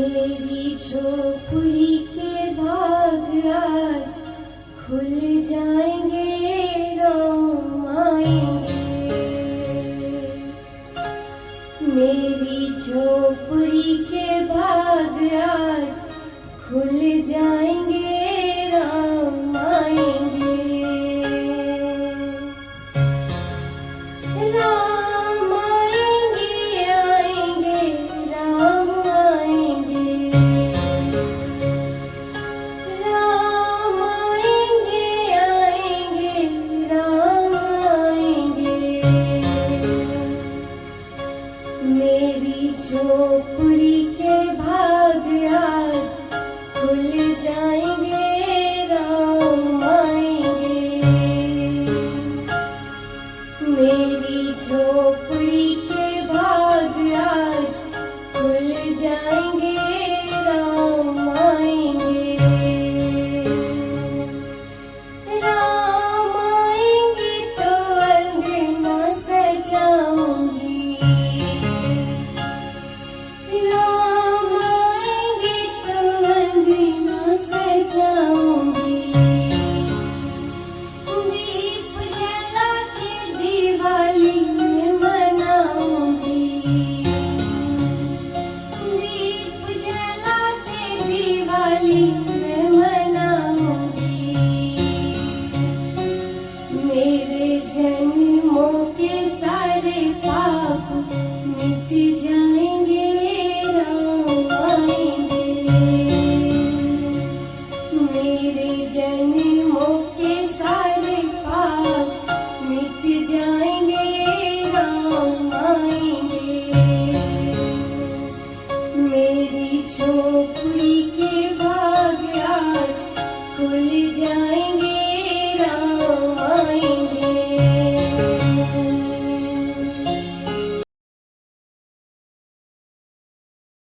मेरी झोपड़ी के भाग आज खुल जाएंगे, राम आएंगे। मेरी झोपड़ी के भाग आज खुल जाएंगे, राम आएंगे। राम आएंगे, आएंगे, राम आएंगे। राम आएंगे, आएंगे, राम आएंगे। मेरी झोपड़ी के भाग आज खुल जाएंगे, राम आएंगे। मेरी झोपड़ी के भाग आज खुल जाएंगे, राम आएंगे। राम आएंगे तो अंगना सजाऊंगी। राम आएंगे तो अंगना सजाऊंगी। दीप जला के दिवाली में मनाऊंगी। दीप जला के दिवाली में मनाऊंगी। मेरे जन्मों के सारे पाप मिट जाएंगे, राम आएंगे। मेरे जन्मों के सारे पाप मिट जाएंगे, राम आएंगे। मेरी झोपड़ी के भाग आज खुल जाएंगे,